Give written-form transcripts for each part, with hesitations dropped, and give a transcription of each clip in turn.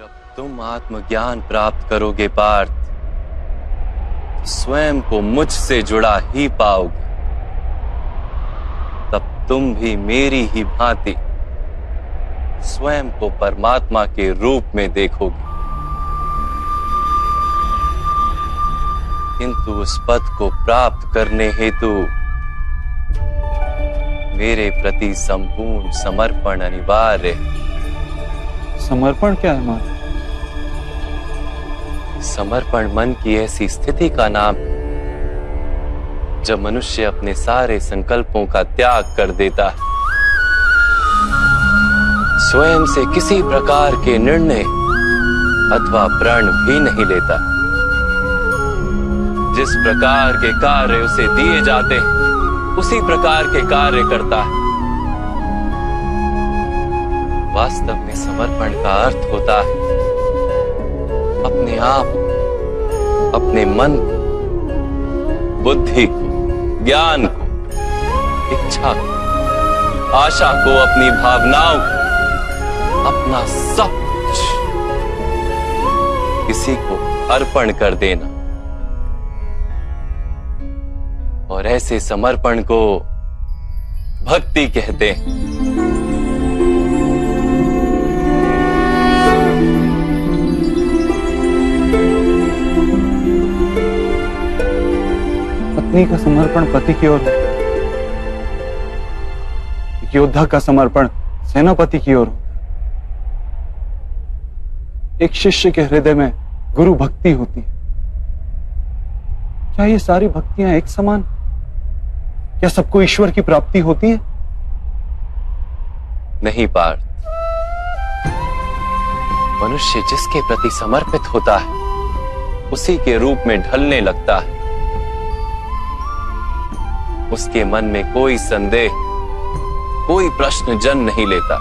जब तुम आत्मज्ञान प्राप्त करोगे पार्थ, तो स्वयं को मुझसे जुड़ा ही पाओगे। तब तुम भी मेरी ही भांति स्वयं को परमात्मा के रूप में देखोगे। किंतु उस पद को प्राप्त करने हेतु मेरे प्रति संपूर्ण समर्पण अनिवार्य है। समर्पण क्या है माता? समर्पण मन की ऐसी स्थिति का नाम है जब मनुष्य अपने सारे संकल्पों का त्याग कर देता है, स्वयं से किसी प्रकार के निर्णय अथवा प्रण भी नहीं लेता। जिस प्रकार के कार्य उसे दिए जाते हैं उसी प्रकार के कार्य करता है। वास्तव में समर्पण का अर्थ होता है अपने आप, अपने मन को, बुद्धि को, ज्ञान को, इच्छा को, आशा को, अपनी भावनाओं को, अपना सब कुछ किसी को अर्पण कर देना। और ऐसे समर्पण को भक्ति कहते हैं। पत्नी का समर्पण पति की ओर, एक योद्धा का समर्पण सेनापति की ओर। एक शिष्य के हृदय में गुरु भक्ति होती है। क्या ये सारी भक्तियां एक समान? क्या सबको ईश्वर की प्राप्ति होती है? नहीं पार्थ, मनुष्य जिसके प्रति समर्पित होता है उसी के रूप में ढलने लगता है। उसके मन में कोई संदेह, कोई प्रश्न जन्म नहीं लेता।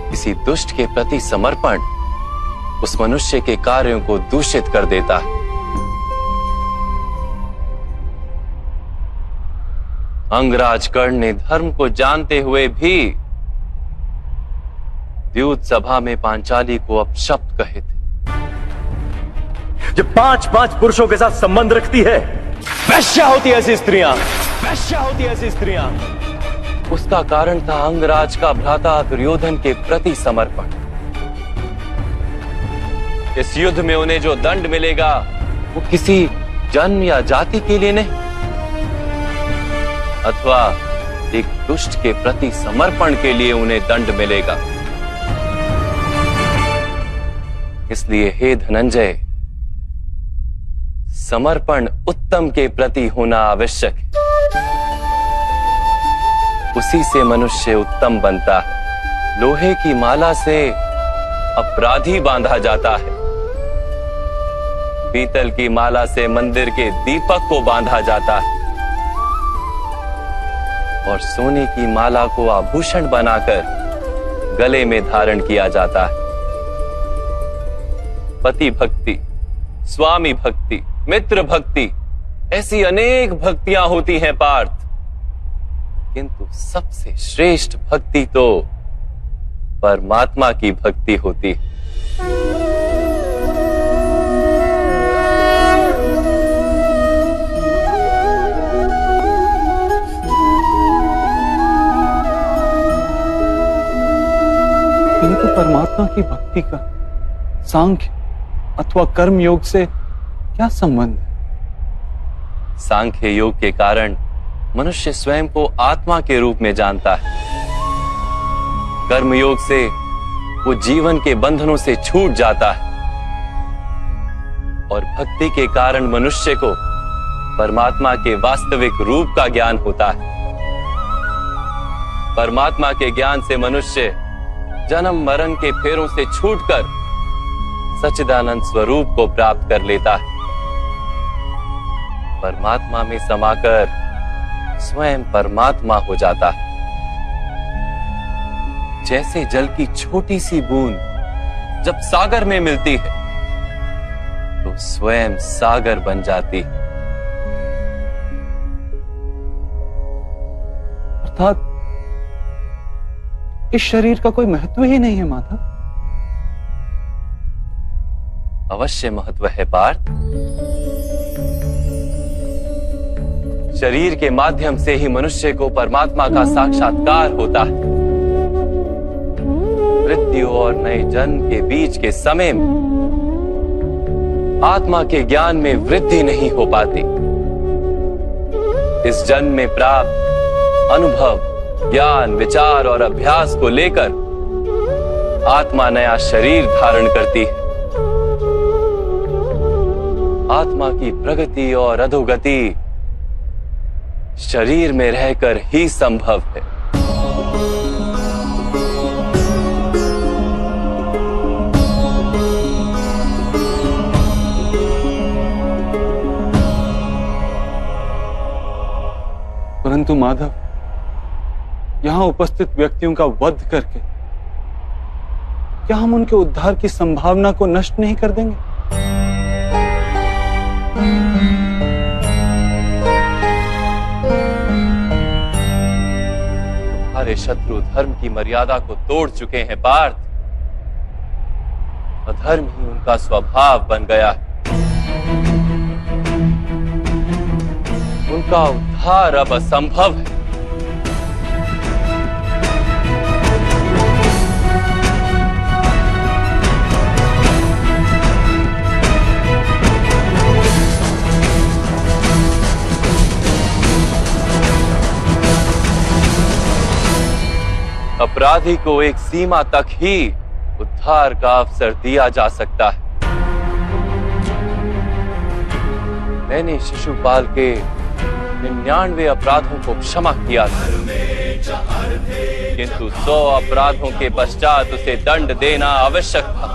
किसी दुष्ट के प्रति समर्पण उस मनुष्य के कार्यों को दूषित कर देता है। अंगराज कर्ण ने धर्म को जानते हुए भी द्यूत सभा में पांचाली को अपशब्द कहे थे। जो 5-5 पुरुषों के साथ संबंध रखती है, वैश्या होती है ऐसी स्त्रियां, वैश्या होती है ऐसी स्त्रियां। उसका कारण था अंगराज का भ्राता दुर्योधन के प्रति समर्पण। इस युद्ध में उन्हें जो दंड मिलेगा वो किसी जन या जाति के लिए नहीं, अथवा एक दुष्ट के प्रति समर्पण के लिए उन्हें दंड मिलेगा। इसलिए हे धनंजय, समर्पण उत्तम के प्रति होना आवश्यक है। उसी से मनुष्य उत्तम बनता है। लोहे की माला से अपराधी बांधा जाता है, पीतल की माला से मंदिर के दीपक को बांधा जाता है, और सोने की माला को आभूषण बनाकर गले में धारण किया जाता है। पति भक्ति, स्वामी भक्ति, मित्र भक्ति, ऐसी अनेक भक्तियां होती हैं पार्थ, किंतु सबसे श्रेष्ठ भक्ति तो परमात्मा की भक्ति होती है। किंतु परमात्मा की भक्ति का सांख्य अथवा कर्म योग से क्या संबंध है? सांख्य योग के कारण मनुष्य स्वयं को आत्मा के रूप में जानता है। कर्म योग से वो जीवन के बंधनों से छूट जाता है, और भक्ति के कारण मनुष्य को परमात्मा के वास्तविक रूप का ज्ञान होता है। परमात्मा के ज्ञान से मनुष्य जन्म मरण के फेरों से छूटकर सच्चिदानंद स्वरूप को प्राप्त कर लेता है। परमात्मा में समाकर स्वयं परमात्मा हो जाता है। जैसे जल की छोटी सी बूंद जब सागर में मिलती है तो स्वयं सागर बन जाती है। अर्थात इस शरीर का कोई महत्व ही नहीं है माधव। अवश्य महत्व है पार्थ। शरीर के माध्यम से ही मनुष्य को परमात्मा का साक्षात्कार होता है। मृत्यु और नए जन्म के बीच के समय में आत्मा के ज्ञान में वृद्धि नहीं हो पाती। इस जन्म में प्राप्त अनुभव, ज्ञान, विचार और अभ्यास को लेकर आत्मा नया शरीर धारण करती है। आत्मा की प्रगति और अधोगति शरीर में रहकर ही संभव है। परंतु माधव, यहां उपस्थित व्यक्तियों का वध करके क्या हम उनके उद्धार की संभावना को नष्ट नहीं कर देंगे? तुम्हारे शत्रु धर्म की मर्यादा को तोड़ चुके हैं पार्थ। अधर्म ही उनका स्वभाव बन गया है। उनका उद्धार अब असंभव है। अपराधी को एक सीमा तक ही उद्धार का अवसर दिया जा सकता है। मैंने शिशुपाल के 99 अपराधों को क्षमा किया था, किंतु 100 अपराधों के पश्चात उसे दंड देना आवश्यक था।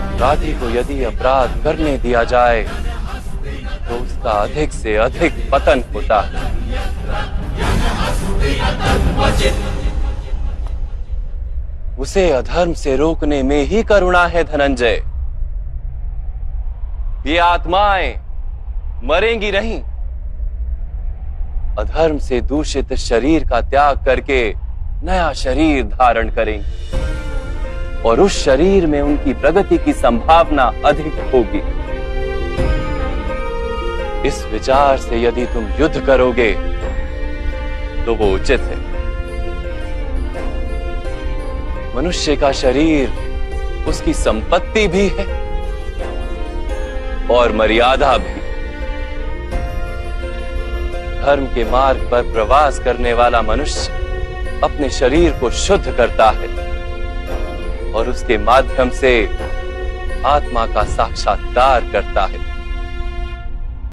अपराधी को यदि अपराध करने दिया जाए तो उसका अधिक से अधिक पतन होता है। उसे अधर्म से रोकने में ही करुणा है धनंजय। ये आत्माएं मरेंगी नहीं। अधर्म से दूषित शरीर का त्याग करके नया शरीर धारण करेंगी और उस शरीर में उनकी प्रगति की संभावना अधिक होगी। इस विचार से यदि तुम युद्ध करोगे तो वो उचित है। मनुष्य का शरीर उसकी संपत्ति भी है और मर्यादा भी। धर्म के मार्ग पर प्रवास करने वाला मनुष्य अपने शरीर को शुद्ध करता है और उसके माध्यम से आत्मा का साक्षात्कार करता है।